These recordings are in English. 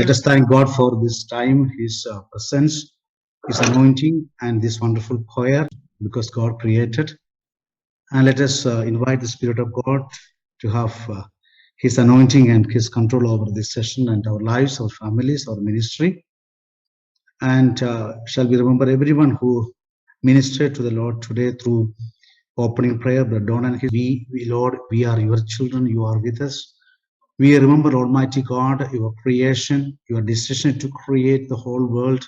Let us thank God for this time, His presence, His anointing, and this wonderful choir because God created. And let us invite the Spirit of God to have His anointing and His control over this session and our lives, our families, our ministry. And shall we remember everyone who ministered to the Lord today through opening prayer, Brother Don and his, we, Lord, we are your children, you are with us. We remember, Almighty God, your creation, your decision to create the whole world,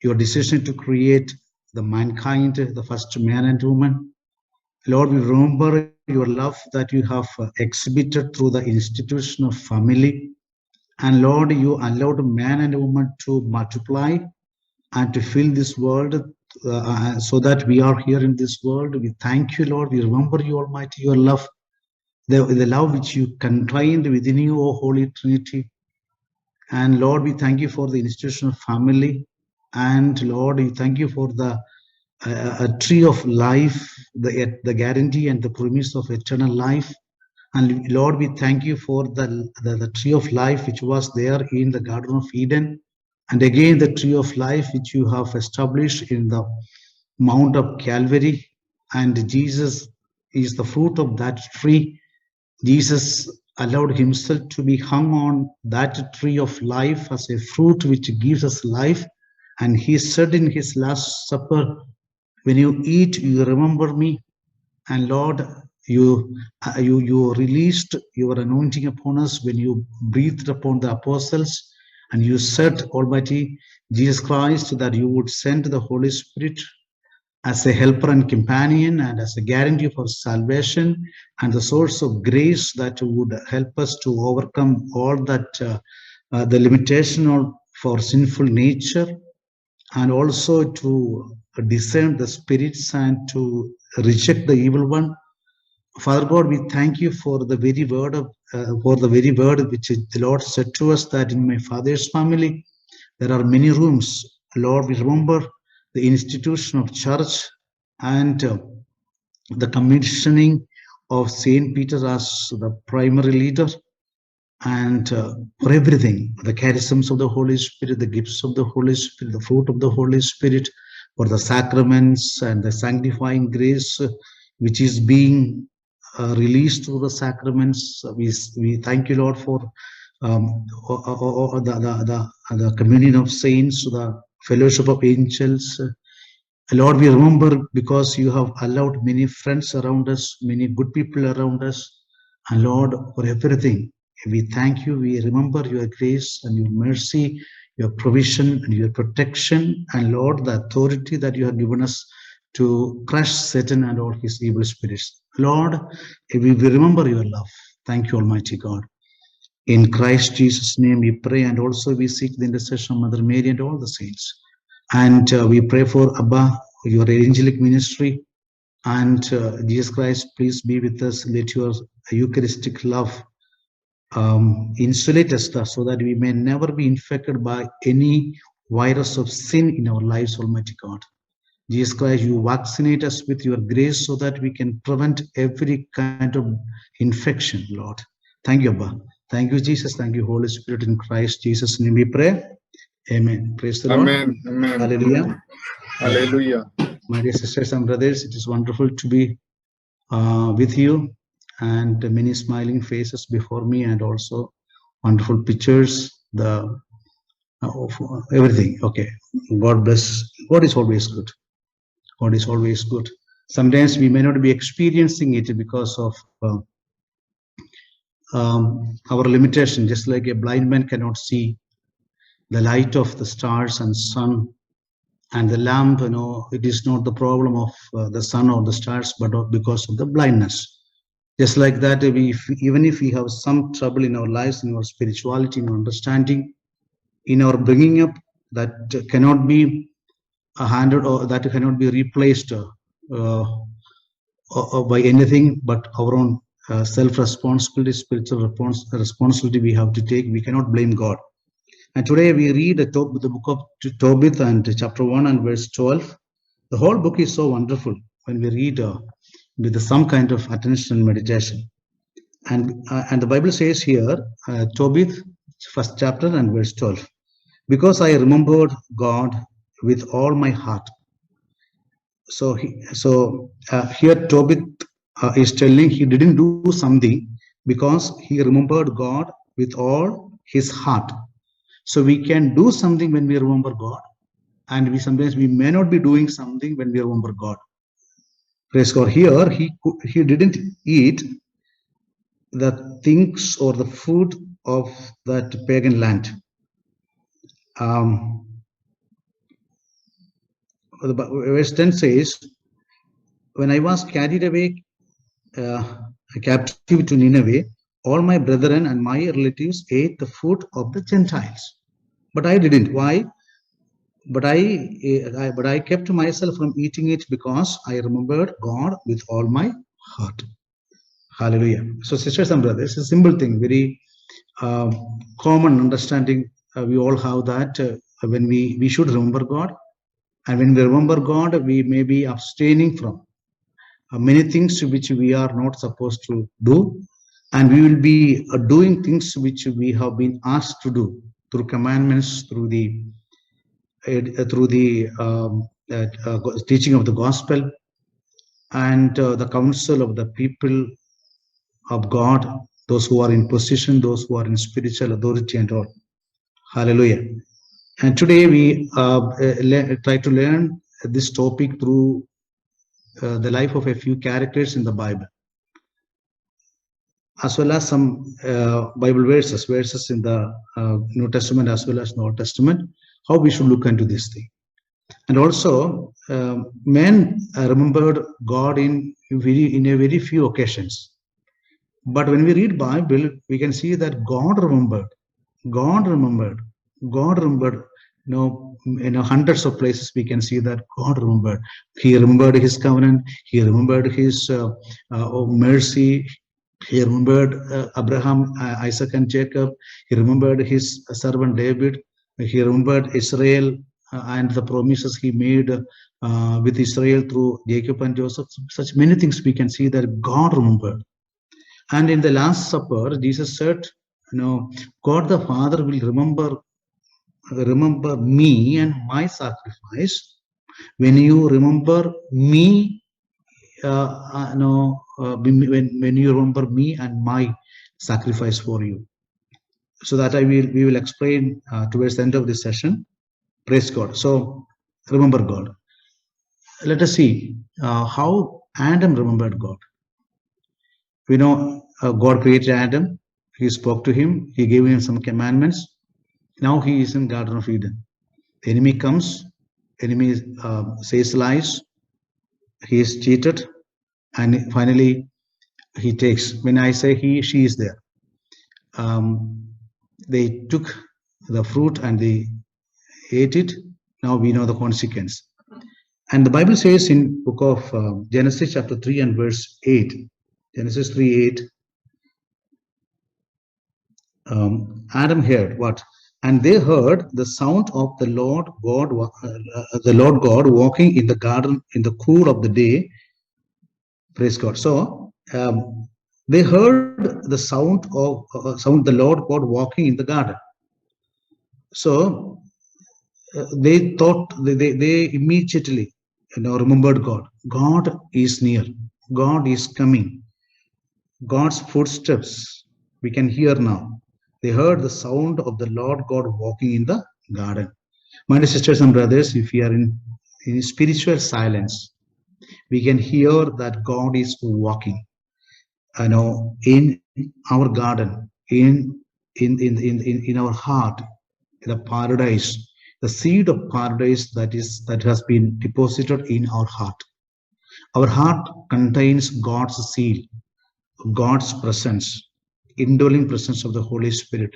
your decision to create the mankind, the first man and woman. Lord, we remember your love that you have exhibited through the institution of family. And Lord, you allowed man and woman to multiply and to fill this world so that we are here in this world. We thank you, Lord. We remember you, Almighty, your love, the love which you contained within you, O Holy Trinity. And Lord, we thank you for the institution of family. And Lord, we thank you for the a tree of life, the guarantee and the promise of eternal life. And Lord, we thank you for the tree of life which was there in the Garden of Eden. And again, the tree of life which you have established in the Mount of Calvary. And Jesus is the fruit of that tree. Jesus allowed himself to be hung on that tree of life as a fruit which gives us life. And he said in his Last Supper, when you eat, you remember me. And Lord, you released your anointing upon us when you breathed upon the apostles. And you said, Almighty Jesus Christ, that you would send the Holy Spirit as a helper and companion and as a guarantee for salvation and the source of grace that would help us to overcome all that the limitation for sinful nature, and also to discern the spirits and to reject the evil one. Father God, we thank you for the very word which the Lord said to us, that in my Father's family there are many rooms. Lord, we remember the institution of church and the commissioning of Saint Peter as the primary leader, and for everything, the charisms of the Holy Spirit, the gifts of the Holy Spirit, the fruit of the Holy Spirit, for the sacraments and the sanctifying grace which is being released through the sacraments. We thank you, Lord, for the communion of saints, the fellowship of angels. Lord, we remember because you have allowed many friends around us, many good people around us. And Lord, for everything, we thank you. We remember your grace and your mercy, your provision and your protection. And Lord, the authority that you have given us to crush Satan and all his evil spirits. Lord, we remember your love. Thank you, Almighty God. In Christ Jesus' name we pray, and also we seek the intercession of Mother Mary and all the saints. And we pray for Abba, your angelic ministry. And Jesus Christ, please be with us. Let your Eucharistic love insulate us so that we may never be infected by any virus of sin in our lives, Almighty God. Jesus Christ, you vaccinate us with your grace so that we can prevent every kind of infection, Lord. Thank you, Abba. Thank you, Jesus. Thank you, Holy Spirit. In Christ Jesus' name we pray. Amen. Praise the Lord. Amen. Amen. Hallelujah. Hallelujah. My dear sisters and brothers, it is wonderful to be with you, and many smiling faces before me, and also wonderful pictures, the everything. Okay. God bless. God is always good. God is always good. Sometimes we may not be experiencing it because of our limitation, just like a blind man cannot see the light of the stars and sun and the lamp. It is not the problem of the sun or the stars, but because of the blindness. Just like that, even if we have some trouble in our lives, in our spirituality, in our understanding, in our bringing up, that cannot be handled, or that cannot be replaced by anything but our own self-responsibility, spiritual responsibility we have to take. We cannot blame God. And today we read the book of Tobit and chapter 1 and verse 12. The whole book is so wonderful when we read with some kind of attention and meditation. And the Bible says here, Tobit, first chapter and verse 12. Because I remembered God with all my heart. So here Tobit is telling he didn't do something because he remembered God with all his heart. So we can do something when we remember God, and sometimes we may not be doing something when we remember God. Praise God. Here he didn't eat the things or the food of that pagan land. Verse 10 says, when I was carried away captive to Nineveh, all my brethren and my relatives ate the food of the Gentiles. But I didn't. Why? But I kept myself from eating it because I remembered God with all my heart. Hallelujah. So, sisters and brothers, a simple thing, very common understanding. We all have that when we should remember God. And when we remember God, we may be abstaining from many things which we are not supposed to do, and we will be doing things which we have been asked to do through commandments, through the teaching of the gospel and the counsel of the people of God, those who are in position, those who are in spiritual authority and all. Hallelujah. And today we try to learn this topic through the life of a few characters in the Bible, as well as some Bible verses in the New Testament as well as the Old Testament, how we should look into this thing. And also, men remembered God in a very few occasions. But when we read Bible, we can see that God remembered. Hundreds of places we can see that God remembered. He remembered his covenant. He remembered his mercy. He remembered Abraham, Isaac, and Jacob. He remembered his servant David. He remembered Israel and the promises he made with Israel through Jacob and Joseph. Such many things we can see that God remembered. And in the Last Supper, Jesus said, God the Father will remember me and my sacrifice when you remember me. When you remember me and my sacrifice for you. So that we will explain towards the end of this session. Praise God. So remember God. Let us see how Adam remembered God. We know God created Adam. He spoke to him. He gave him some commandments. Now he is in Garden of Eden. The enemy comes. Enemy says lies. He is cheated. And finally, he takes. When I say he, she is there. They took the fruit and they ate it. Now we know the consequence. And the Bible says in book of Genesis chapter 3 and verse 8, Genesis 3:8, Adam heard what? And they heard the sound of the Lord God walking in the garden in the cool of the day. Praise God. So they heard the sound the Lord God walking in the garden. So they thought, they immediately remembered God. God is near. God is coming. God's footsteps we can hear now. They heard the sound of the Lord God walking in the garden. My dear sisters and brothers, if we are in spiritual silence, we can hear that God is walking. In our garden, in our heart, in the paradise, the seed of paradise that has been deposited in our heart. Our heart contains God's seal, God's presence, indwelling presence of the Holy Spirit.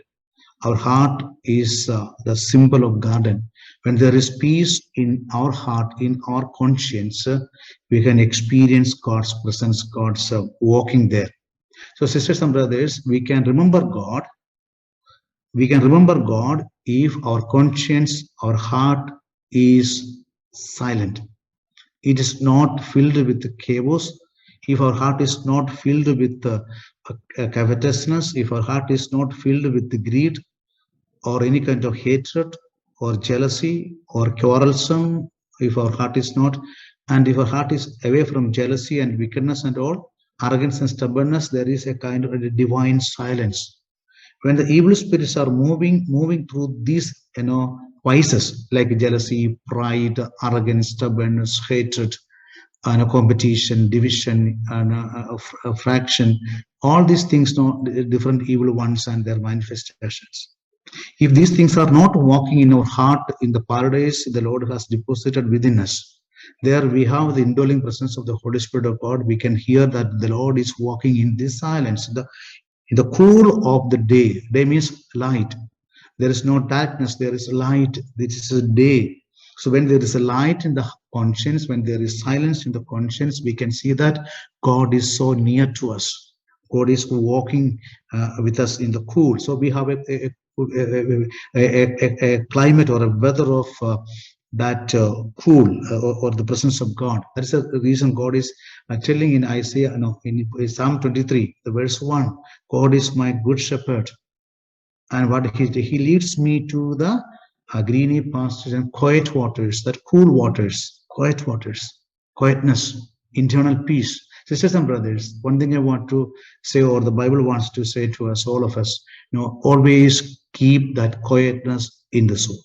Our heart is the symbol of garden. When there is peace in our heart, in our conscience, we can experience God's presence, God's walking there. So, sisters and brothers, we can remember God. We can remember God if our conscience, our heart is silent. It is not filled with chaos. If our heart is not filled with covetousness, if our heart is not filled with greed, or any kind of hatred or jealousy or quarrelsome, if our heart is not, and if our heart is away from jealousy and wickedness and all, arrogance and stubbornness, there is a kind of a divine silence. When the evil spirits are moving through these, vices like jealousy, pride, arrogance, stubbornness, hatred, and a competition, division, and a fraction, all these things, different evil ones and their manifestations. If these things are not walking in our heart in the paradise the Lord has deposited within us, there we have the indwelling presence of the Holy Spirit of God. We can hear that the Lord is walking in this silence, in the cool of the day. Day means light. There is no darkness, there is light. This is a day. So when there is a light in the conscience, when there is silence in the conscience, we can see that God is so near to us. God is walking with us in the cool. So we have a climate or a weather of that cool, or the presence of God. That is the reason God is telling in Isaiah, in Psalm 23, the verse 1, God is my good shepherd, and what he leads me to the greeny pastures and quiet waters, that cool waters, quietness, internal peace. Sisters and brothers, one thing I want to say, or the Bible wants to say to us, all of us, always keep that quietness in the soul,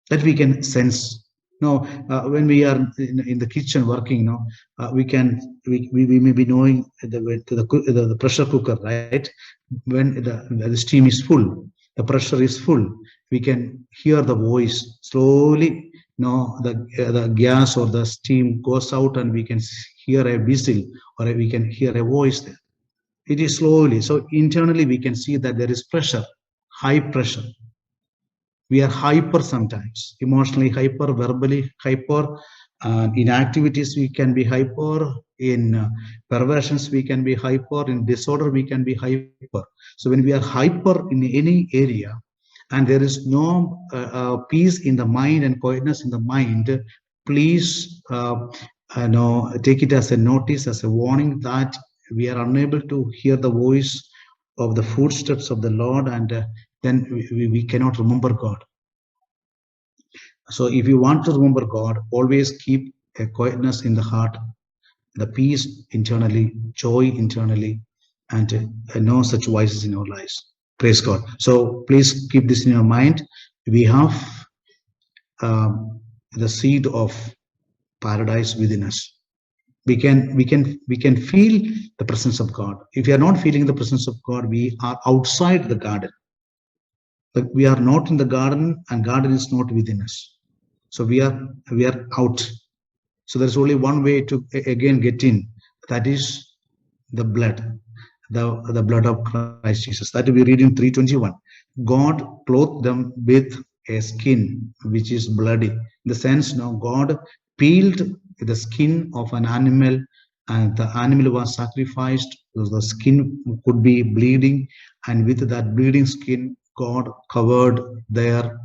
that we can sense. When we are in the kitchen working, we may be knowing the pressure cooker, right? When the steam is full, the pressure is full, we can hear the voice slowly. The gas or the steam goes out, and we can hear a whistle, or we can hear a voice there. It is slowly. So internally, we can see that there is pressure, high pressure. We are hyper sometimes, emotionally hyper, verbally hyper. In activities, we can be hyper. In perversions, we can be hyper. In disorder, we can be hyper. So when we are hyper in any area, and there is no peace in the mind and quietness in the mind, please take it as a notice, as a warning, that we are unable to hear the voice of the footsteps of the Lord, and then we cannot remember God. So if you want to remember God, always keep a quietness in the heart, the peace internally, joy internally, and no such vices in our lives. Praise God. So please keep this in your mind. We have the seed of paradise within us. We can feel the presence of God. If we are not feeling the presence of God, we are outside the garden. But we are not in the garden, and garden is not within us. So we are out. So there's only one way to again get in. That is the blood, the blood of Christ Jesus. That we read in 3:21. God clothed them with a skin which is bloody. In the sense, now God peeled the skin of an animal, and the animal was sacrificed. So the skin could be bleeding, and with that bleeding skin, God covered their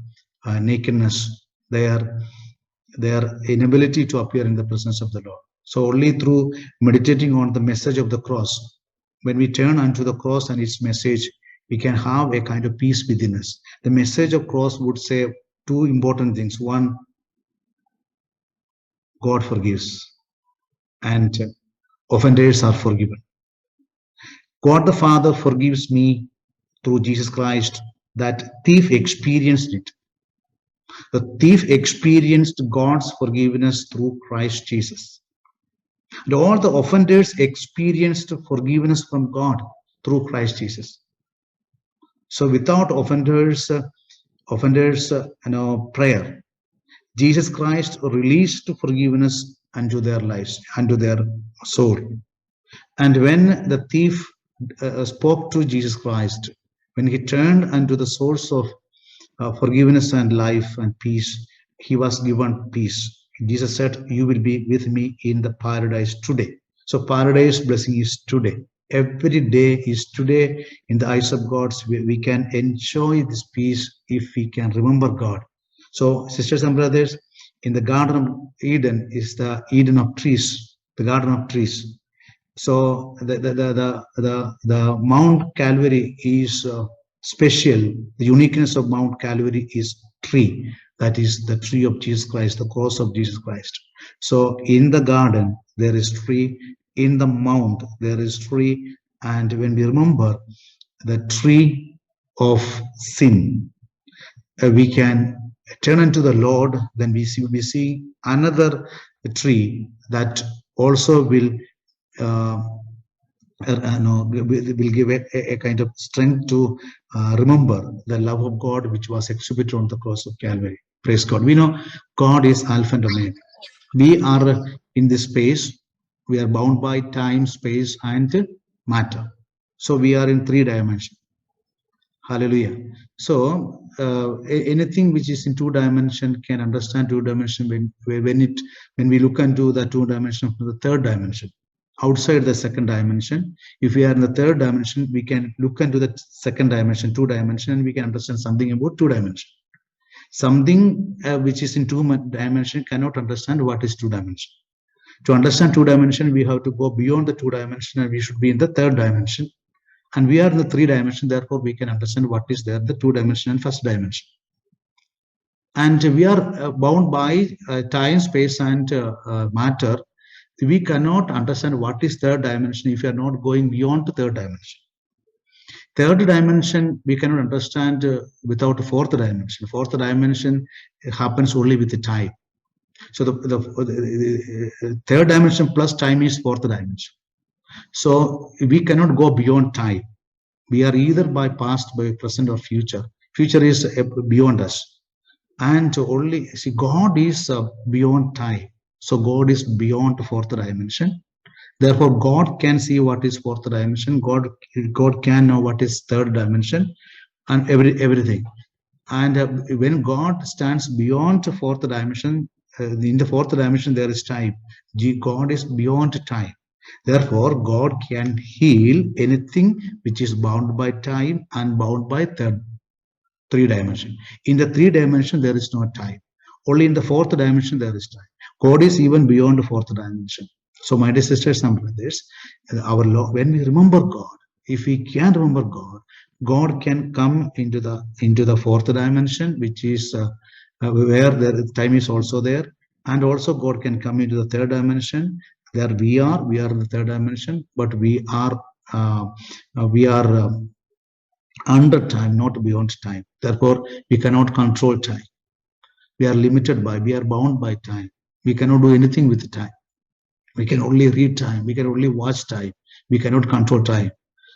nakedness, their inability to appear in the presence of the Lord. So only through meditating on the message of the cross, when we turn unto the cross and its message, we can have a kind of peace within us. The message of cross would say two important things. One, God forgives, and offenders are forgiven. God the Father forgives me through Jesus Christ. That thief experienced it. The thief experienced God's forgiveness through Christ Jesus. And all the offenders experienced forgiveness from God through Christ Jesus. So without offenders, prayer, Jesus Christ released forgiveness unto their lives, unto their soul. And when the thief spoke to Jesus Christ, when he turned unto the source of forgiveness and life and peace, he was given peace. Jesus said, "You will be with me in the paradise today." So paradise blessing is today. Every day is today in the eyes of God. We can enjoy this peace if we can remember God. So sisters and brothers, in the Garden of Eden is the Eden of trees, the Garden of trees. So the Mount Calvary is special, the uniqueness of Mount Calvary is tree. That is the tree of Jesus Christ, the cross of Jesus Christ. So in the garden, there is tree. In the mount, there is tree. And when we remember the tree of sin, we can turn unto the Lord, then we see another tree that also will uh, will give a kind of strength to remember the love of God which was exhibited on the cross of Calvary. Praise God. We know God is Alpha and Omega. We are in this space. We are bound by time, space, and matter. So we are in 3 dimensions. Hallelujah. So anything which is in 2 dimension can understand 2 dimension when we look into the 2 dimension from the 3rd dimension. Outside the 2nd dimension, if we are in the 3rd dimension, we can look into the 2nd dimension, 2 dimension, and we can understand something about 2 dimension. Something which is in 2 dimension cannot understand what is 2 dimension. To understand 2 dimension, we have to go beyond the 2 dimension, and we should be in the 3rd dimension. And we are in the 3 dimension, therefore we can understand what is there, the 2 dimension and 1st dimension. And we are bound by time, space, and matter. We cannot understand what is 3rd dimension if we are not going beyond the 3rd dimension. 3rd dimension we cannot understand without 4th dimension. 4th dimension happens only with the time. So the 3rd dimension plus time is 4th dimension. So we cannot go beyond time. We are either by past, by present, or future. Future is beyond us. And only, see, God is beyond time. So God is beyond 4th dimension. Therefore, God can see what is 4th dimension. God can know what is 3rd dimension, and everything. And when God stands beyond 4th dimension, in the 4th dimension there is time. God is beyond time. Therefore, God can heal anything which is bound by time and bound by 3 dimension. In the 3 dimension, there is no time. Only in the 4th dimension, there is time. God is even beyond the 4th dimension. So, my dear sisters and brothers, when we remember God, if we can remember God, God can come into the 4th dimension, which is where the time is also there, and also God can come into the 3rd dimension. There we are in the 3rd dimension, but we are under time, not beyond time. Therefore, we cannot control time. We are bound by time. We cannot do anything with time. We can only read time. We can only watch time. We cannot control time.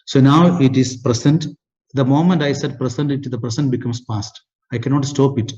So now it is present. The moment I said present, the present becomes past. I cannot stop it.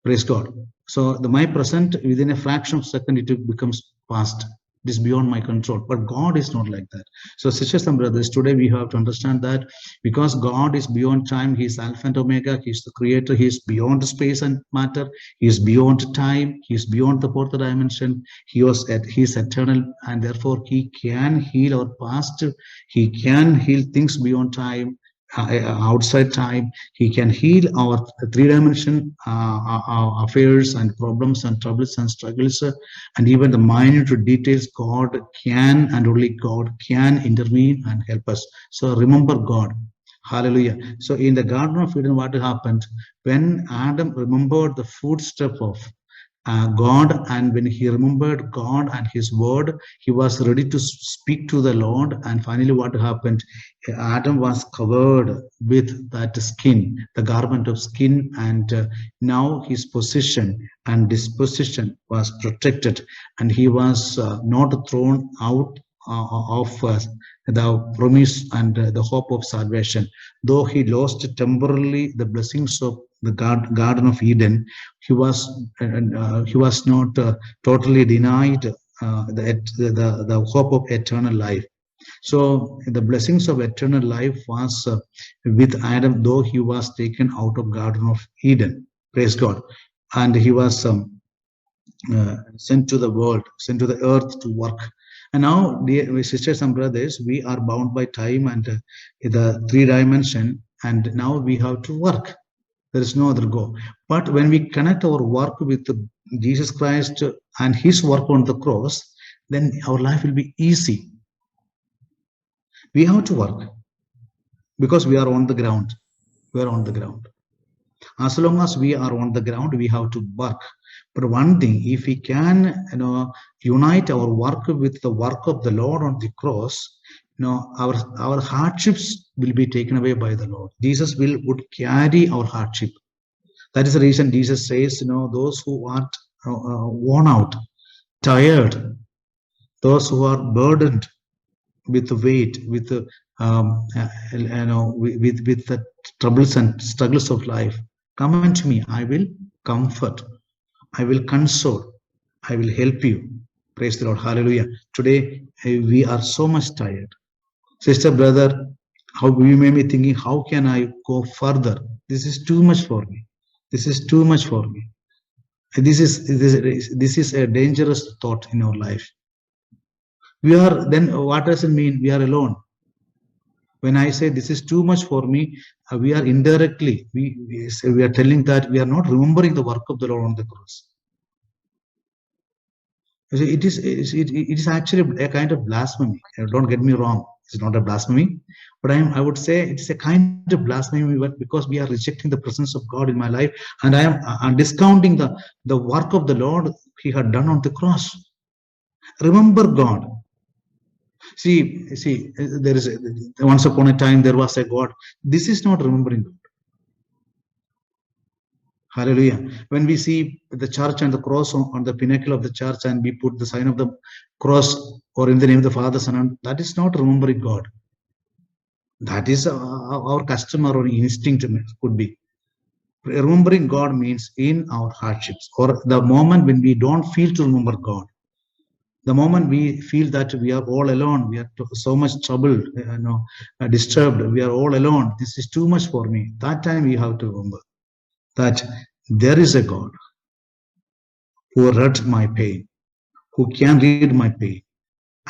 Praise God. So my present, within a fraction of a second, it becomes past. It is beyond my control. But God is not like that. So sisters and brothers, today we have to understand that because God is beyond time, He is Alpha and Omega, He is the creator, He is beyond space and matter, He is beyond time, He is beyond the 4th dimension, He is eternal, and therefore He can heal our past, He can heal things beyond time, outside time. He can heal our 3 dimension affairs and problems and troubles and struggles, and even the minute details. God can, and only God can, intervene and help us. So remember God. Hallelujah. So in the Garden of Eden, what happened when Adam remembered the footstep of God, and when he remembered God and His word, he was ready to speak to the Lord. And finally, what happened? Adam was covered with that skin, the garment of skin, and now his position and disposition was protected, and he was not thrown out of the promise and the hope of salvation. Though he lost temporarily the blessings of the Garden of Eden, he was not totally denied the hope of eternal life. So the blessings of eternal life was with Adam, though he was taken out of Garden of Eden. Praise God. And he was sent to the world, sent to the earth to work. And now, dear sisters and brothers, we are bound by time and the 3 dimension, and now we have to work. There is no other go. But when we connect our work with Jesus Christ and His work on the cross, then our life will be easy. We have to work because we are on the ground. we are on the ground. As long as we are on the ground, we have to work. But one thing, if we can, unite our work with the work of the Lord on the cross, our hardships will be taken away by the Lord. Jesus would carry our hardship. That is the reason Jesus says, those who are worn out, tired, those who are burdened with the weight, with the with the troubles and struggles of life, come unto me. I will comfort. I will console. I will help you. Praise the Lord. Hallelujah. Today we are so much tired. Sister, brother, how you may be thinking, how can I go further? This is too much for me. This is too much for me. This is a dangerous thought in our life. We are then. What does it mean? We are alone. When I say this is too much for me, we are indirectly we are telling that we are not remembering the work of the Lord on the cross. It is actually a kind of blasphemy. Don't get me wrong; it's not a blasphemy, but I would say it's a kind of blasphemy because we are rejecting the presence of God in my life, and I'm discounting the work of the Lord He had done on the cross. Remember God. See, there is once upon a time there was a God. This is not remembering God. Hallelujah. When we see the church and the cross on the pinnacle of the church, and we put the sign of the cross or in the name of the Father, Son, and that is not remembering God. That is our custom or instinct could be. Remembering God means in our hardships or the moment when we don't feel to remember God. The moment we feel that we are all alone, we are so much troubled, disturbed, we are all alone, this is too much for me. That time we have to remember that there is a God who read my pain, who can read my pain,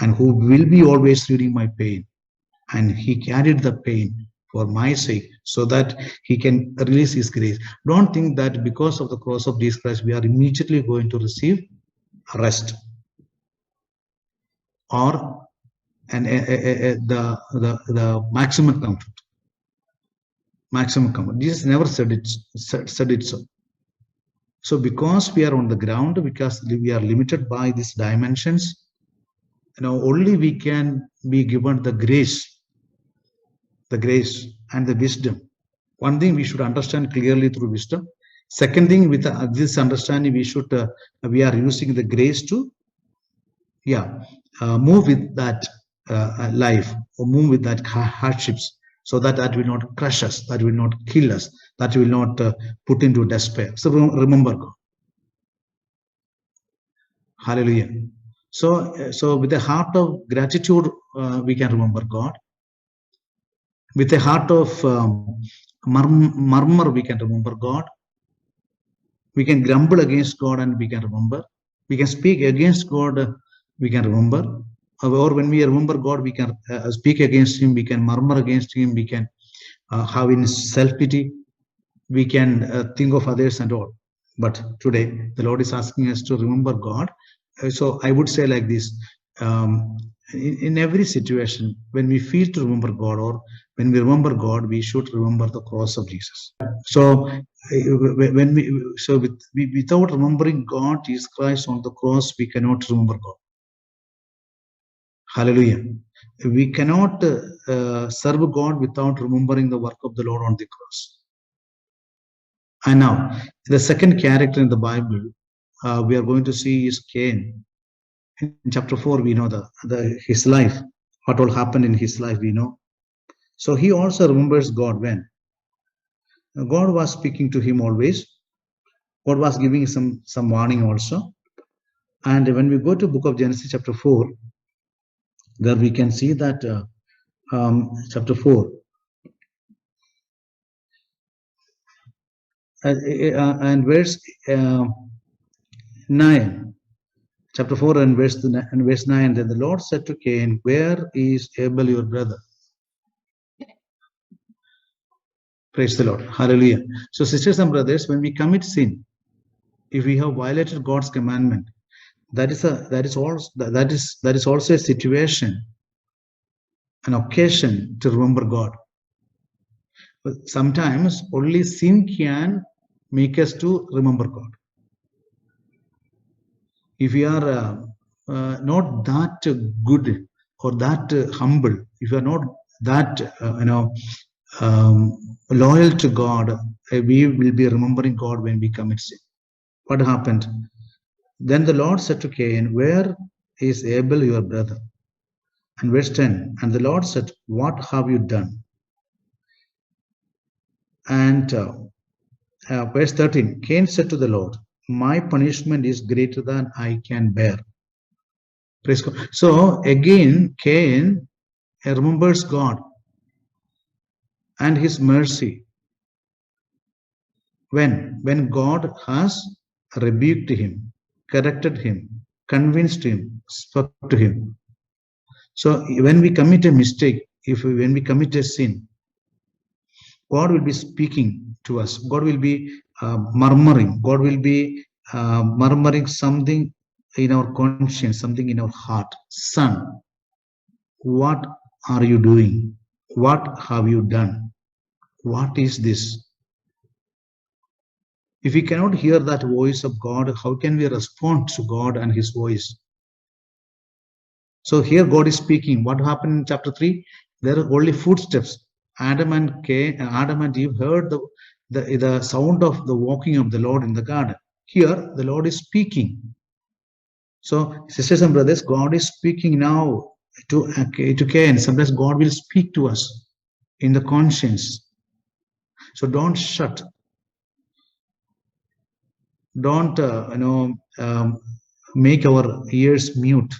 and who will be always reading my pain. And He carried the pain for my sake so that He can release His grace. Don't think that because of the cross of Jesus Christ, we are immediately going to receive rest or the maximum comfort. Maximum comfort. Jesus never said it so. So because we are on the ground, because we are limited by these dimensions, only we can be given the grace and the wisdom. One thing we should understand clearly through wisdom. Second thing, with this understanding, we are using the grace to move with that life or move with that hardships, so that will not crush us, that will not kill us, that will not put into despair. So remember God. Hallelujah. So with a heart of gratitude, we can remember God. With a heart of murmur, we can remember God. We can grumble against God and we can remember. We can speak against God, we can remember. Or when we remember God, we can speak against Him, we can murmur against Him, we can have in self-pity, we can think of others and all. But today, the Lord is asking us to remember God. So I would say like this, in every situation, when we feel to remember God or when we remember God, we should remember the cross of Jesus. So without remembering God, Jesus Christ on the cross, we cannot remember God. Hallelujah. We cannot serve God without remembering the work of the Lord on the cross. And now, the second character in the Bible we are going to see is Cain. In chapter 4, we know his life, what all happened in his life, we know. So he also remembers God when God was speaking to him always. God was giving some warning also. And when we go to book of Genesis chapter 4, there we can see that chapter 4 and verse 9. Chapter 4 and verse 9. Then the Lord said to Cain, "Where is Abel your brother?" Praise the Lord. Hallelujah. So sisters and brothers, when we commit sin, if we have violated God's commandment, that is also a situation, an occasion to remember God. Sometimes only sin can make us to remember God. If we are not that good or that humble, if you are not that loyal to God, we will be remembering God when we commit sin. What happened? Then the Lord said to Cain, "Where is Abel your brother?" And verse 10, and the Lord said, "What have you done?" And verse 13, Cain said to the Lord, "My punishment is greater than I can bear." Praise God. So again, Cain remembers God and his mercy when God has rebuked him, corrected him, convinced him, spoke to him. So when we commit a mistake, when we commit a sin, God will be speaking to us. God will be murmuring. God will be murmuring something in our conscience, something in our heart. Son, what are you doing? What have you done? What is this? If we cannot hear that voice of God, how can we respond to God and his voice? So here God is speaking. What happened in chapter 3? There are only footsteps. Adam and Eve heard the sound of the walking of the Lord in the garden. Here, the Lord is speaking. So, sisters and brothers, God is speaking now to Cain. Sometimes God will speak to us in the conscience. So don't shut. Don't make our ears mute.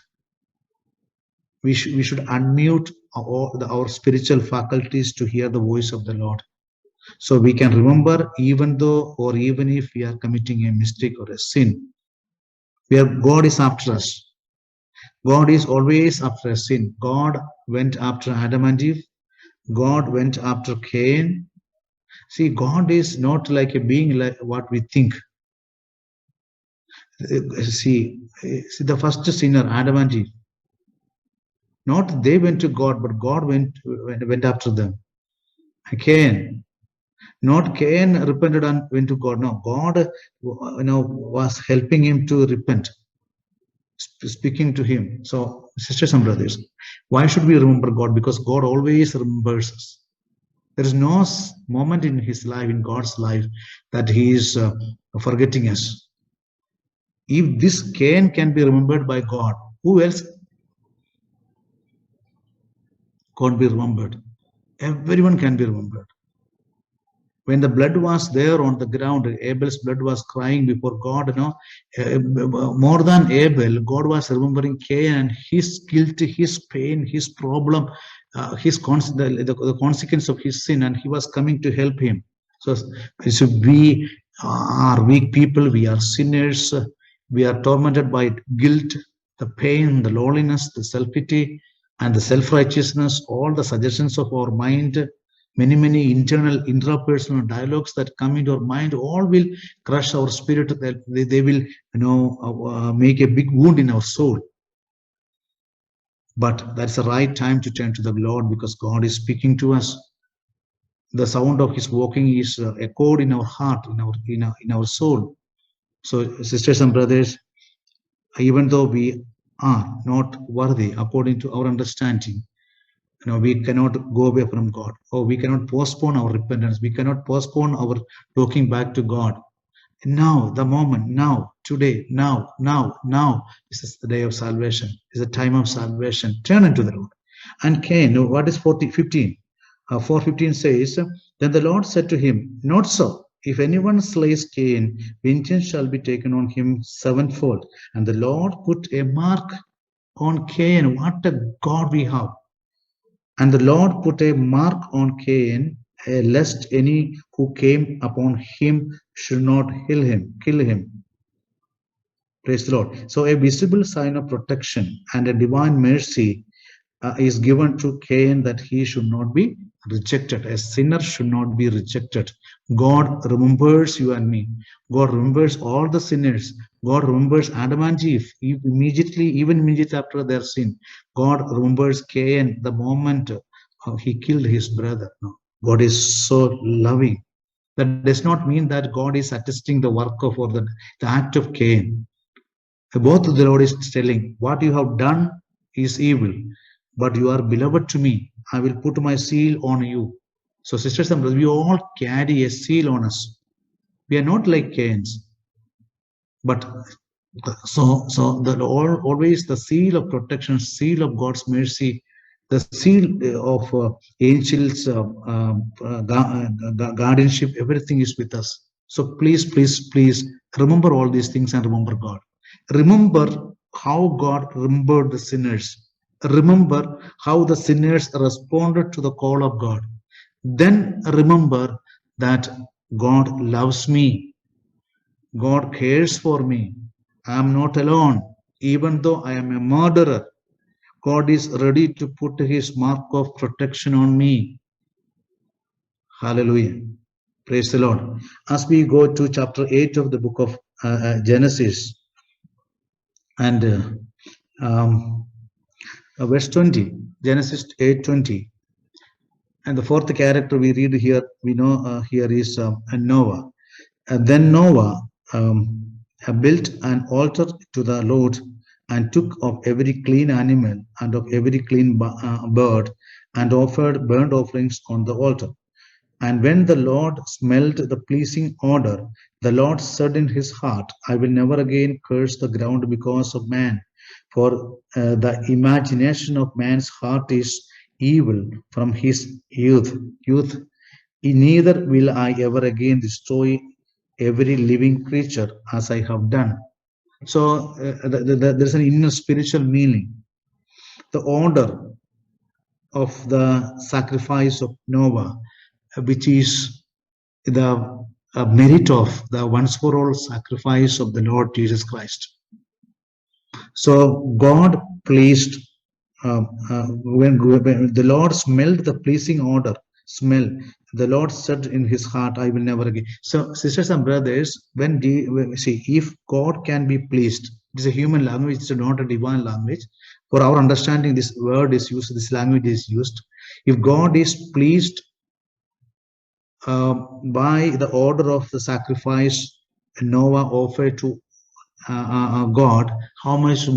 We should unmute our spiritual faculties to hear the voice of the Lord. So we can remember, even if we are committing a mistake or a sin, where God is after us. God is always after a sin. God went after Adam and Eve. God went after Cain. See, God is not like a being like what we think. See, the first sinner, Adam and Eve. Not they went to God, but God went after them. Cain, not Cain repented and went to God. No, God, was helping him to repent, speaking to him. So, sisters and brothers, why should we remember God? Because God always remembers us. There is no moment in his life, in God's life, that he is forgetting us. If this Cain can be remembered by God, who else can't be remembered? Everyone can be remembered. When the blood was there on the ground, Abel's blood was crying before God. More than Abel, God was remembering Cain and his guilt, his pain, his problem, the consequence of his sin, and he was coming to help him. So we are weak people, we are sinners, we are tormented by guilt, the pain, the loneliness, the self-pity, and the self-righteousness, all the suggestions of our mind, many internal intrapersonal dialogues that come into our mind, all will crush our spirit. They will make a big wound in our soul. But that's the right time to turn to the Lord, because God is speaking to us. The sound of his walking is echoed in our heart, in our soul. So, sisters and brothers, even though we are not worthy according to our understanding, we cannot go away from God, or we cannot postpone our repentance. We cannot postpone our looking back to God. Now, the moment, now, today, now, this is the day of salvation. This is the time of salvation. Turn into the Lord. And Cain, what is 15? 4:15 says, then the Lord said to him, not so. If anyone slays Cain, vengeance shall be taken on him sevenfold. And the Lord put a mark on Cain. What a God we have. And the Lord put a mark on Cain, lest any who came upon him should not kill him. Praise the Lord. So a visible sign of protection and a divine mercy is given to Cain, that he should not be rejected. A sinner should not be rejected. God remembers you and me. God remembers all the sinners. God remembers Adam and Eve even immediately after their sin. God remembers Cain the moment he killed his brother. No. God is so loving. That does not mean that God is attesting the work of or the act of Cain. Both the Lord is telling, what you have done is evil, but you are beloved to me. I will put my seal on you. So, sisters and brothers, we all carry a seal on us. We are not like Cain's, but so the always the seal of protection, seal of God's mercy, the seal of angels guardianship, everything is with us. So please remember all these things and remember God. Remember how God remembered the sinners. Remember how the sinners responded to the call of God. Then remember that God loves me. God cares for me. I am not alone. Even though I am a murderer, God is ready to put his mark of protection on me. Hallelujah. Praise the Lord. As we go to chapter 8 of the book of Genesis and verse 20, Genesis 8:20. And the fourth character we read here, we know here is Noah. Then Noah built an altar to the Lord and took of every clean animal and of every clean bird and offered burnt offerings on the altar. And when the Lord smelled the pleasing odor, the Lord said in his heart, I will never again curse the ground because of man, for the imagination of man's heart is evil from his youth. Neither will I ever again destroy every living creature as I have done. So there's an inner spiritual meaning. The order of the sacrifice of Noah, which is the merit of the once for all sacrifice of the Lord Jesus Christ. So God pleased when the Lord smelled the pleasing odor, the Lord said in his heart, I will never again. So, sisters and brothers, when see, if God can be pleased, it is a human language, it's not a divine language. For our understanding, this word is used, this language is used. If God is pleased by the order of the sacrifice Noah offered to God, how much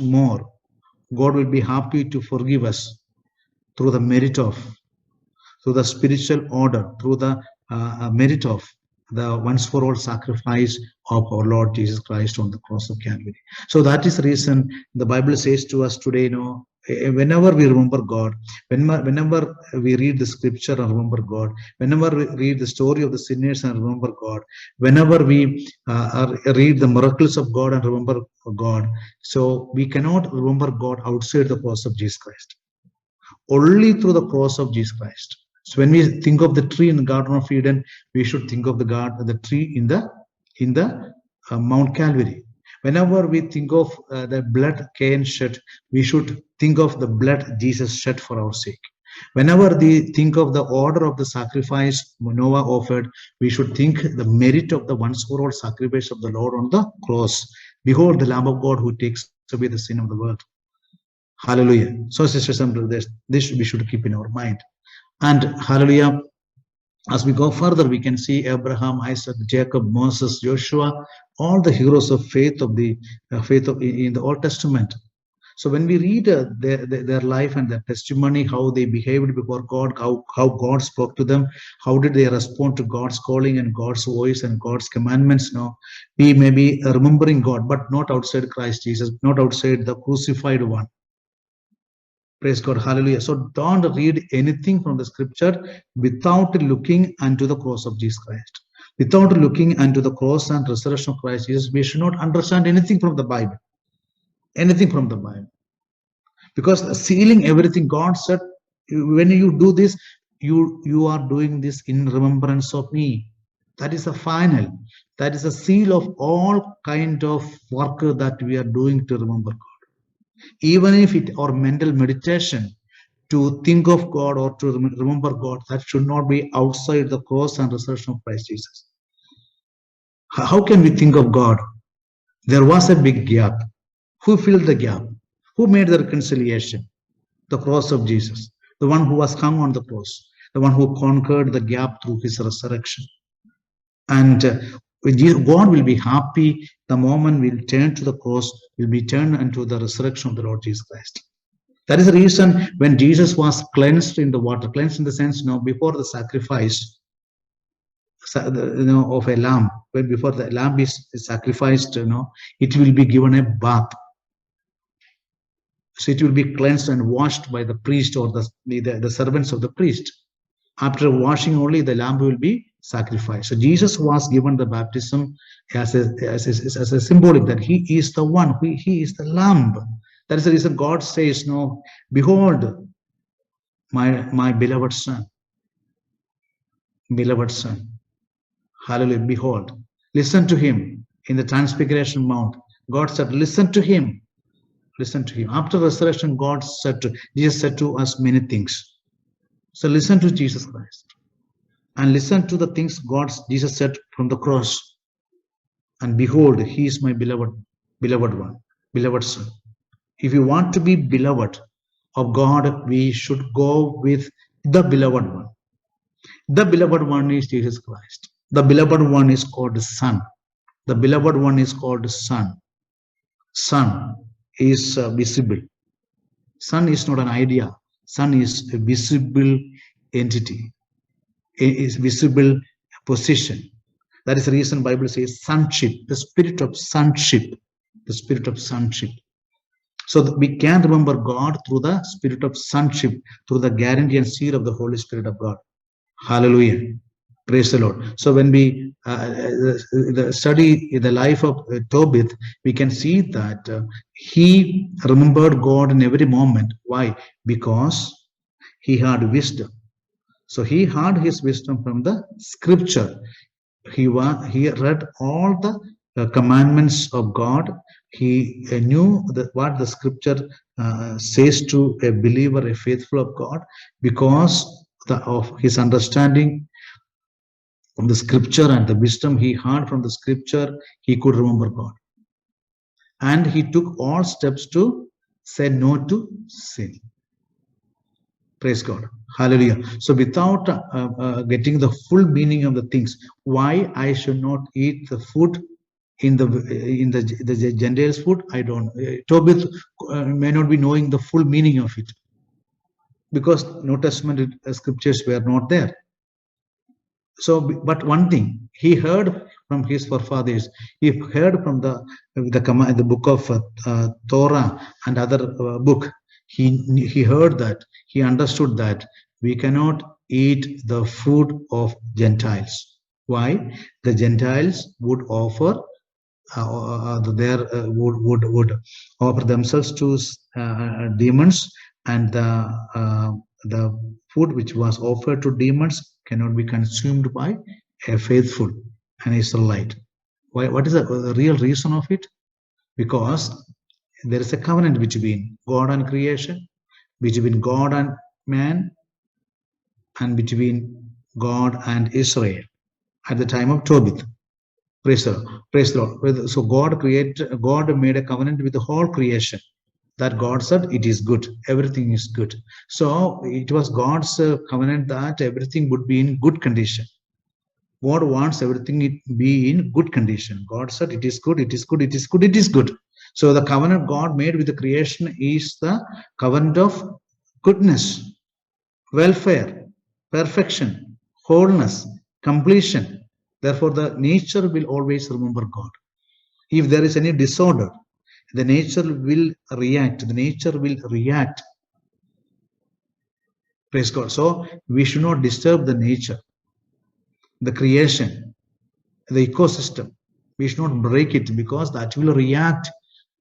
more God will be happy to forgive us through the merit of, through the spiritual order, through the merit of the once for all sacrifice of our Lord Jesus Christ on the cross of Calvary. So that is the reason the Bible says to us today, whenever we remember God, whenever we read the scripture and remember God, whenever we read the story of the sinners and remember God, whenever we read the miracles of God and remember God, so we cannot remember God outside the cross of Jesus Christ. Only through the cross of Jesus Christ. So when we think of the tree in the Garden of Eden, we should think of the tree in the Mount Calvary. Whenever we think of the blood Cain shed, we should think of the blood Jesus shed for our sake. Whenever we think of the order of the sacrifice Noah offered, we should think the merit of the once for all sacrifice of the Lord on the cross. Behold, the Lamb of God who takes away the sin of the world. Hallelujah. So, sisters and brothers, this we should keep in our mind. And hallelujah, as we go further, we can see Abraham, Isaac, Jacob, Moses, Joshua, all the heroes of faith of the in the Old Testament. So when we read their life and their testimony, how they behaved before God, how God spoke to them, how did they respond to God's calling and God's voice and God's commandments, we may be remembering God, but not outside Christ Jesus, not outside the crucified one. Praise God. Hallelujah. So don't read anything from the scripture without looking unto the cross of Jesus Christ. Without looking unto the cross and resurrection of Christ Jesus, we should not understand anything from the Bible. Anything from the Bible. Because sealing everything, God said, when you do this, you are doing this in remembrance of me. That is the final. That is the seal of all kind of work that we are doing to remember God. Even if it or mental meditation to think of God or to remember God, that should not be outside the cross and resurrection of Christ Jesus. How can we think of God? There was a big gap. Who filled the gap? Who made the reconciliation? The cross of Jesus. the one who was hung on the cross, the one who conquered the gap through his resurrection. And God will be happy the moment we'll turn to the cross, will be turned unto the resurrection of the Lord Jesus Christ. That is the reason when Jesus was cleansed in the water, cleansed in the sense, before the sacrifice, of a lamb, when before the lamb is sacrificed, it will be given a bath. So it will be cleansed and washed by the priest or the servants of the priest. After washing only, the lamb will be sacrificed. So Jesus was given the baptism as a symbolic that he is the one, he is the lamb. That is the reason God says, behold, my beloved son. Beloved son. Hallelujah. Behold. Listen to him. In the Transfiguration Mount, God said, listen to him. Listen to him. After resurrection, Jesus said to us many things. So listen to Jesus Christ. And listen to the things Jesus said from the cross. And behold, he is my beloved one, beloved son. If you want to be beloved of God, we should go with the beloved one. The beloved one is Jesus Christ. The beloved one is called Son. The beloved one is called Son. Son is visible. Son is not an idea. Son is a visible entity. It is visible position. That is the reason Bible says sonship, the spirit of sonship, the spirit of sonship. So we can remember God through the spirit of sonship, through the guarantee and seal of the Holy Spirit of God. Hallelujah. Praise the Lord. So when we study the life of Tobit, we can see that he remembered God in every moment. Why? Because he had wisdom. So he had his wisdom from the scripture. He read all the commandments of God. He knew what the scripture says to a believer, a faithful of God, because of his understanding from the scripture and the wisdom he had from the scripture, he could remember God. And he took all steps to say no to sin. Praise God. Hallelujah. So without getting the full meaning of the things, why I should not eat the food in the Gentiles' food, I don't. Tobit may not be knowing the full meaning of it, because New Testament scriptures were not there. So, but one thing, he heard from his forefathers. He heard from the book of Torah and other book. He heard that. He understood that we cannot eat the food of Gentiles. Why? The Gentiles would offer would offer themselves to demons, and the food which was offered to demons cannot be consumed by a faithful, an Israelite. Why? What is the real reason of it? Because there is a covenant between God and creation, between God and man, and between God and Israel at the time of Tobit. Praise the Lord. Praise the Lord. So God made a covenant with the whole creation, that God said it is good, everything is good. So it was God's covenant that everything would be in good condition. God wants everything to be in good condition. God said it is good, it is good, it is good, it is good. So the covenant God made with the creation is the covenant of goodness, welfare, perfection, wholeness, completion. Therefore, the nature will always remember God. If there is any disorder, the nature will react. The nature will react. Praise God. So we should not disturb the nature, the creation, the ecosystem. We should not break it, because that will react.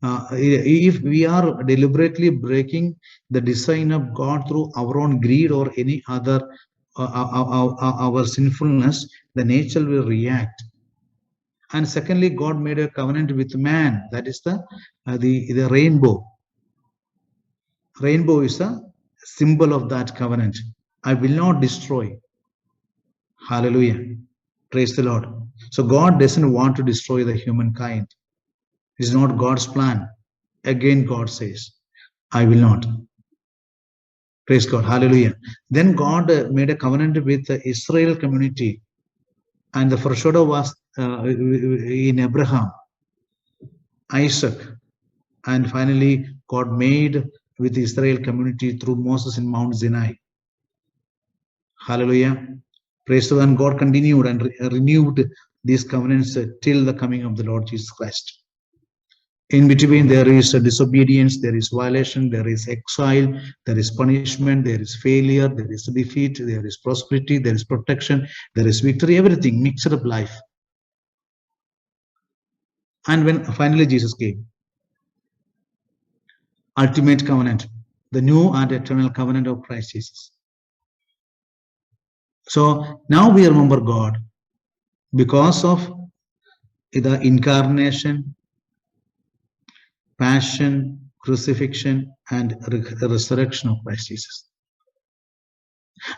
If we are deliberately breaking the design of God through our own greed or any other our sinfulness, the nature will react. And secondly, God made a covenant with man. That is the rainbow. Rainbow is a symbol of that covenant. I will not destroy. Hallelujah. Praise the Lord. So God doesn't want to destroy the humankind. It's not God's plan. Again, God says, I will not. Praise God. Hallelujah. Then God made a covenant with the Israel community, and the foreshadow was in Abraham, Isaac, and finally God made with the Israel community through Moses in Mount Sinai. Hallelujah. Praise God. And God continued and renewed these covenants till the coming of the Lord Jesus Christ. In between, there is disobedience, there is violation, there is exile, there is punishment, there is failure, there is defeat, there is prosperity, there is protection, there is victory, everything mixed up life. And when finally Jesus came, ultimate covenant, the new and eternal covenant of Christ Jesus. So now we remember God because of the incarnation, passion, crucifixion, and resurrection of Christ Jesus.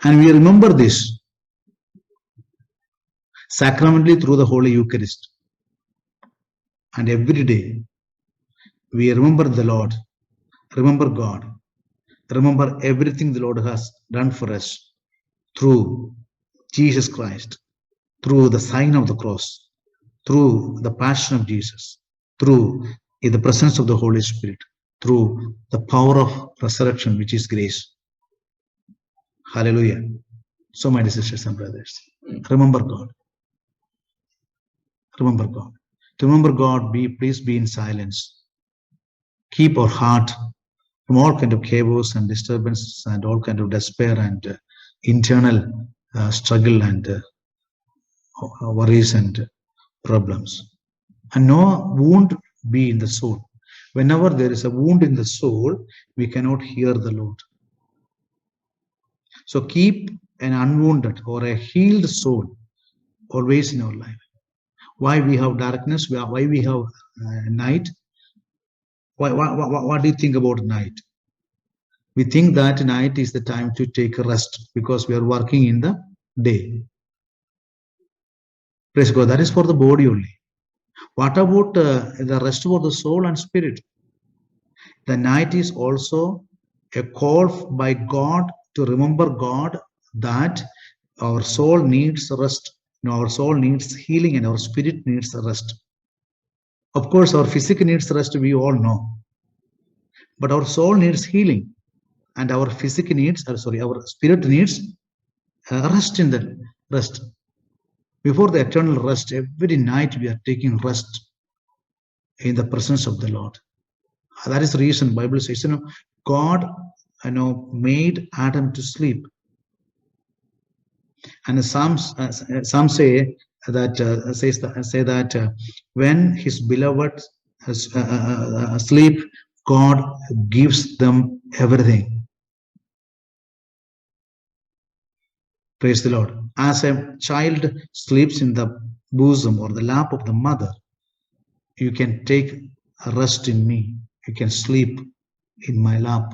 And we remember this sacramentally through the Holy Eucharist. And every day we remember the Lord, remember God, remember everything the Lord has done for us through Jesus Christ, through the sign of the cross, through the passion of Jesus, through the presence of the Holy Spirit, through the power of resurrection, which is grace. Hallelujah. So, my dear sisters and brothers, remember God. Remember God. To remember God, please be in silence. Keep our heart from all kind of chaos and disturbance and all kind of despair and internal struggle and worries and problems. And no wound be in the soul. Whenever there is a wound in the soul, we cannot hear the Lord. So keep an unwounded or a healed soul always in our life. Why we have darkness? Why we have night? What do you think about night? We think that night is the time to take a rest because we are working in the day. Praise God. That is for the body only. What about the rest for the soul and spirit? The night is also a call by God to remember God, that our soul needs rest. Our soul needs healing and our spirit needs rest. Of course, our physical needs rest, we all know. But our soul needs healing and our physical needs, our spirit needs rest in the rest. Before the eternal rest, every night we are taking rest in the presence of the Lord. That is the reason Bible says, God, made Adam to sleep. And the Psalms say that when his beloved sleep, God gives them everything. Praise the Lord. As a child sleeps in the bosom or the lap of the mother, you can take a rest in me. You can sleep in my lap.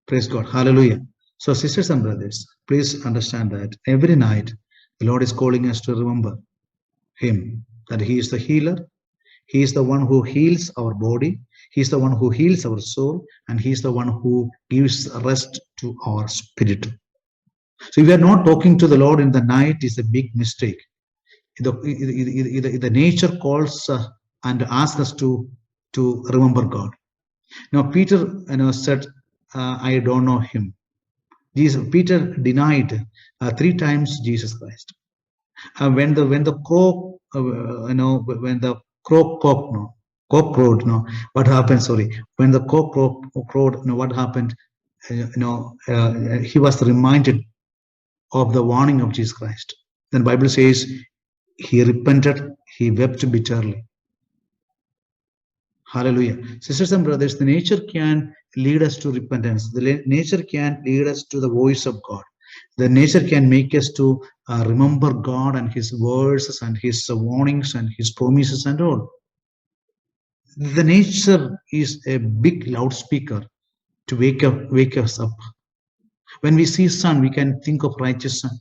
Praise God. Hallelujah. So, sisters and brothers, please understand that every night the Lord is calling us to remember Him, that He is the healer. He is the one who heals our body. He is the one who heals our soul. And He is the one who gives rest to our spirit. So if we are not talking to the Lord in the night, is a big mistake. The nature calls and asks us to remember God. Now Peter said, I don't know Him. Peter denied 3 times Jesus Christ. When the crow cock crowed, what happened? Sorry, when the cock crowed, what happened? He was reminded of the warning of Jesus Christ. Then Bible says he repented, he wept bitterly. Hallelujah. Sisters and brothers, the nature can lead us to repentance. The nature can lead us to the voice of God. The nature can make us to remember God and His words and His warnings and His promises and all. The nature is a big loudspeaker to wake us up. When we see sun, we can think of righteous sun.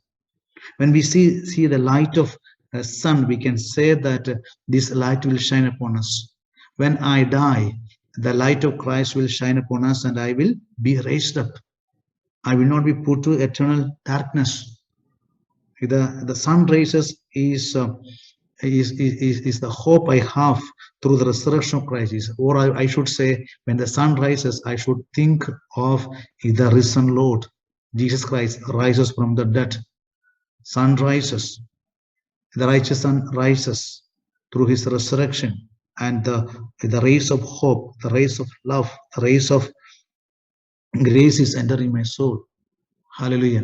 When we see the light of sun, we can say that this light will shine upon us. When I die, The light of Christ will shine upon us, and I will be raised up. I will not be put to eternal darkness. The sun raises is the hope I have through the resurrection of Christ. Or I should say, when the sun rises, I should think of the risen Lord. Jesus Christ rises from the dead. Sun rises. The righteous sun rises through his resurrection. And the rays of hope, the rays of love, the rays of grace is entering my soul. Hallelujah.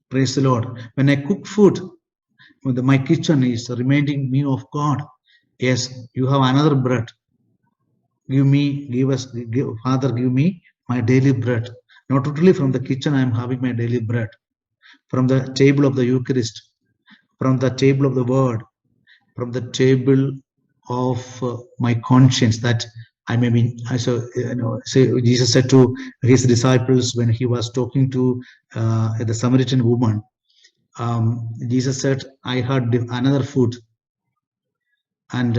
Praise the Lord. When I cook food, my kitchen is reminding me of God. Yes, you have another bread. Father, give me my daily bread. Not only from the kitchen I am having my daily bread, from the table of the Eucharist, from the table of the Word, from the table of my conscience, that I may be. So Jesus said to his disciples when he was talking to the Samaritan woman, Jesus said, "I had another food." And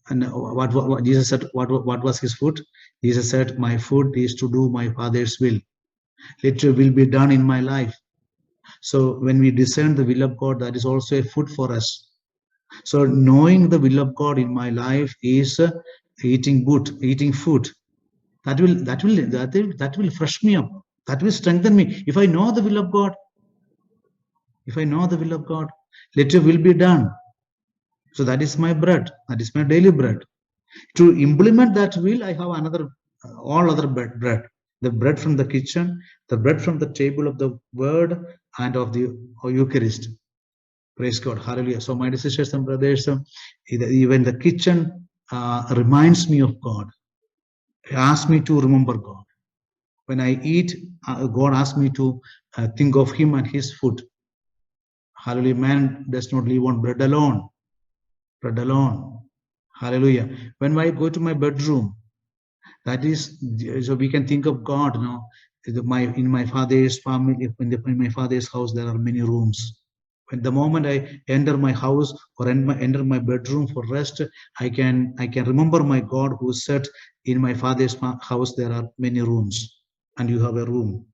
what Jesus said, what was his food? Jesus said, "My food is to do my Father's will. Let your will be done in my life." So when we discern the will of God, that is also a food for us. So knowing the will of God in my life is eating food. That will fresh me up. That will strengthen me. If I know the will of God, let your will be done. So that is my bread. That is my daily bread. To implement that will, I have all other bread. The bread from the kitchen, the bread from the table of the Word and of the Eucharist. Praise God. Hallelujah. So my sisters and brothers, even the kitchen reminds me of God. It asks me to remember God. When I eat, God asks me to think of Him and His food. Hallelujah. Man does not live on bread alone. Bread alone. Hallelujah. When I go to my bedroom, that is, so we can think of God. In my father's family, in my father's house, there are many rooms. When the moment I enter my house or enter my bedroom for rest, I can remember my God who said, "In my father's house there are many rooms, and you have a room."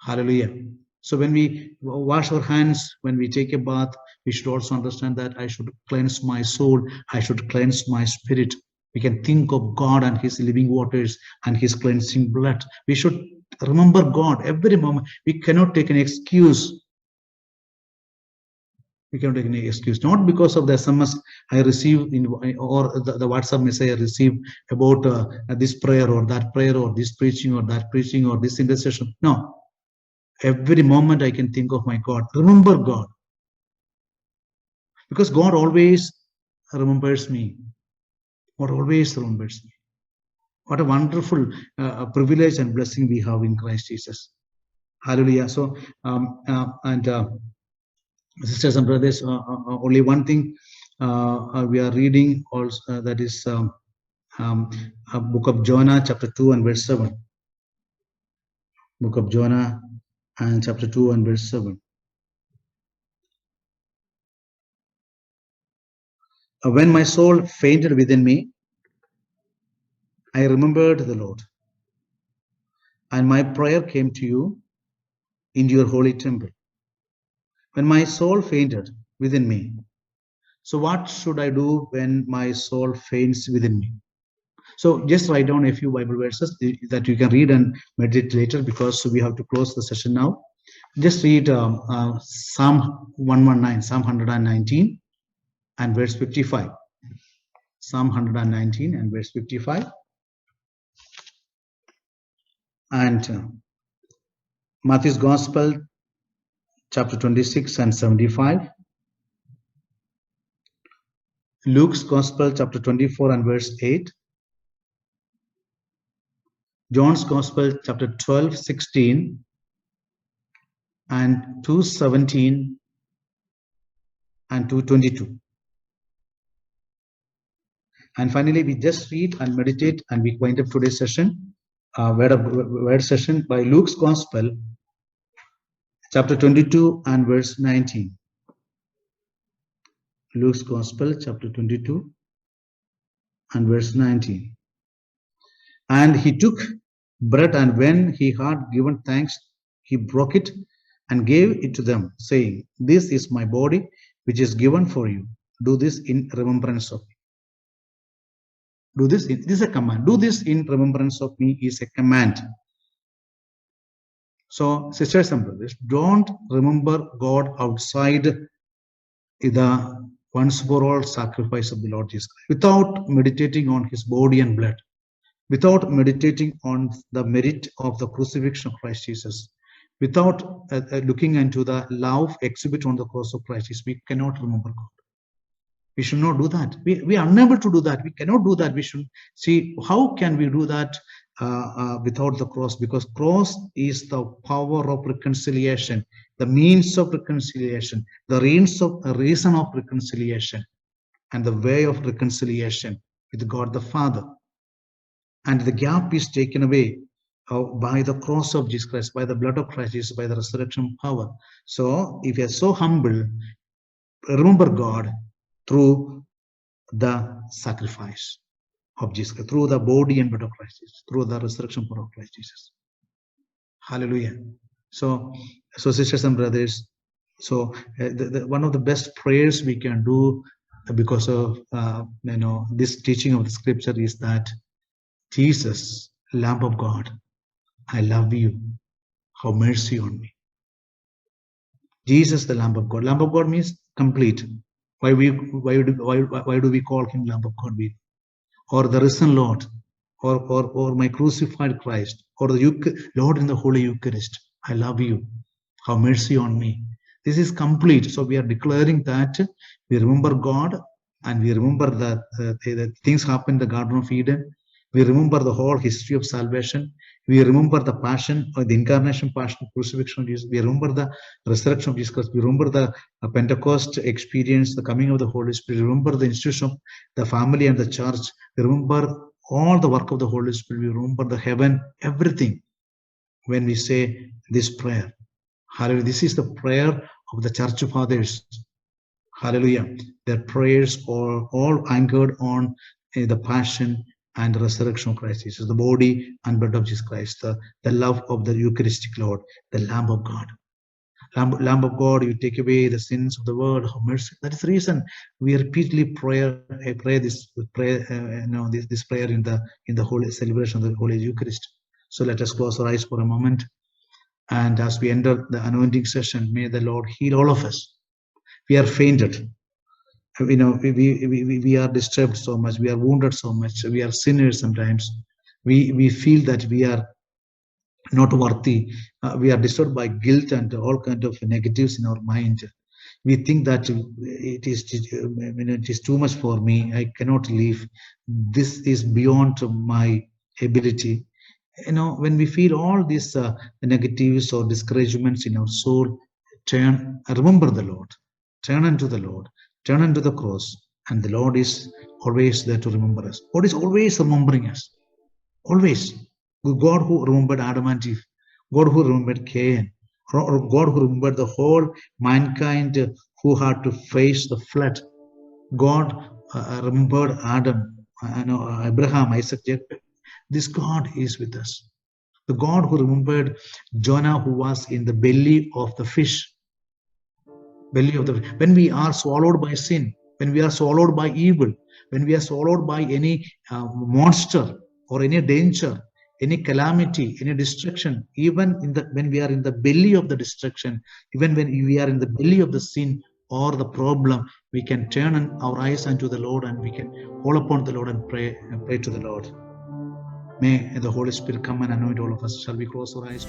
Hallelujah. So when we wash our hands, when we take a bath, we should also understand that I should cleanse my soul, I should cleanse my spirit. We can think of God and His living waters and His cleansing blood. We should remember God every moment. We cannot take an excuse. We cannot take any excuse. Not because of the SMS I receive or the WhatsApp message I receive about this prayer or that prayer or this preaching or that preaching or this intercession. No. Every moment I can think of my God. Remember God. Because God always remembers me. God always remembers me. What a wonderful privilege and blessing we have in Christ Jesus. Hallelujah. So, sisters and brothers, only one thing we are reading also, that is book of Jonah, chapter 2 and verse 7. Book of Jonah and chapter 2 and verse 7. When my soul fainted within me, I remembered the Lord, and my prayer came to you into your holy temple. When my soul fainted within me. So what should I do when my soul faints within me? So just write down a few Bible verses that you can read and meditate later, because we have to close the session now. Just read Psalm 119, Psalm 119 and verse 55. Psalm 119 and verse 55. And Matthew's Gospel, chapter 26 and 75. Luke's Gospel, chapter 24 and verse 8. John's Gospel, chapter 12, 16 and 2:17 and 2:22. And finally, we just read and meditate, and we wind up today's session, word session by Luke's Gospel, chapter 22 and verse 19. Luke's Gospel, chapter 22 and verse 19. And he took bread, and when he had given thanks, he broke it and gave it to them, saying, "This is my body, which is given for you. Do this in remembrance of me." Do this. This is a command. Do this in remembrance of me is a command. So, sisters and brothers, don't remember God outside the once for all sacrifice of the Lord Jesus Christ without meditating on his body and blood, without meditating on the merit of the crucifixion of Christ Jesus, without looking into the love exhibit on the cross of Christ Jesus, we cannot remember God. We should not do that. We are unable to do that. We cannot do that. We should see how can we do that without the cross, because cross is the power of reconciliation, the means of reconciliation, the reason of reconciliation, and the way of reconciliation with God the Father. And the gap is taken away by the cross of Jesus Christ, by the blood of Christ Jesus, by the resurrection power. So if you are so humble, remember God through the sacrifice of Jesus, through the body and blood of Christ Jesus, through the resurrection power of Christ Jesus. Hallelujah. So sisters and brothers, so one of the best prayers we can do because of this teaching of the scripture is that, Jesus, Lamb of God, I love you. Have mercy on me. Jesus, the Lamb of God. Lamb of God means complete. Why do we call him Lamb of God? Or the risen Lord, or my crucified Christ, or the Lord in the Holy Eucharist. I love you. Have mercy on me. This is complete. So we are declaring that we remember God, and we remember that the things happened in the Garden of Eden. We remember the whole history of salvation. We remember the passion, or the incarnation, passion, crucifixion of Jesus. We remember the resurrection of Jesus Christ. We remember the Pentecost experience, the coming of the Holy Spirit. We remember the institution of the family and the church. We remember all the work of the Holy Spirit. We remember the heaven, everything, when we say this prayer. Hallelujah. This is the prayer of the church fathers. Hallelujah. Their prayers are all anchored on the passion and resurrection of Christ Jesus, the body and blood of Jesus Christ, the love of the Eucharistic Lord, the Lamb of God. Lamb of God, you take away the sins of the world. Have mercy. That is the reason we repeatedly pray this prayer in the holy celebration of the Holy Eucharist. So let us close our eyes for a moment, and as we enter the anointing session, may the Lord heal all of us. We are fainted. We are disturbed so much. We are wounded so much. We are sinners sometimes. We feel that we are not worthy. We are disturbed by guilt and all kind of negatives in our mind. We think that it is too much for me. I cannot live. This is beyond my ability. When we feel all these negatives or discouragements in our soul, remember the Lord. Turn unto the Lord. Turn unto the cross. And the Lord is always there to remember us. God is always remembering us. Always. God who remembered Adam and Eve. God who remembered Cain. Or God who remembered the whole mankind who had to face the flood. God remembered Adam, Abraham, Isaac, Jacob. This God is with us. The God who remembered Jonah, who was in the belly of the fish. When we are swallowed by sin, when we are swallowed by evil, when we are swallowed by any monster or any danger, any calamity, any destruction, even when we are in the belly of the destruction, even when we are in the belly of the sin or the problem, we can turn our eyes unto the Lord, and we can call upon the Lord and pray to the Lord. May the Holy Spirit come and anoint all of us. Shall we close our eyes?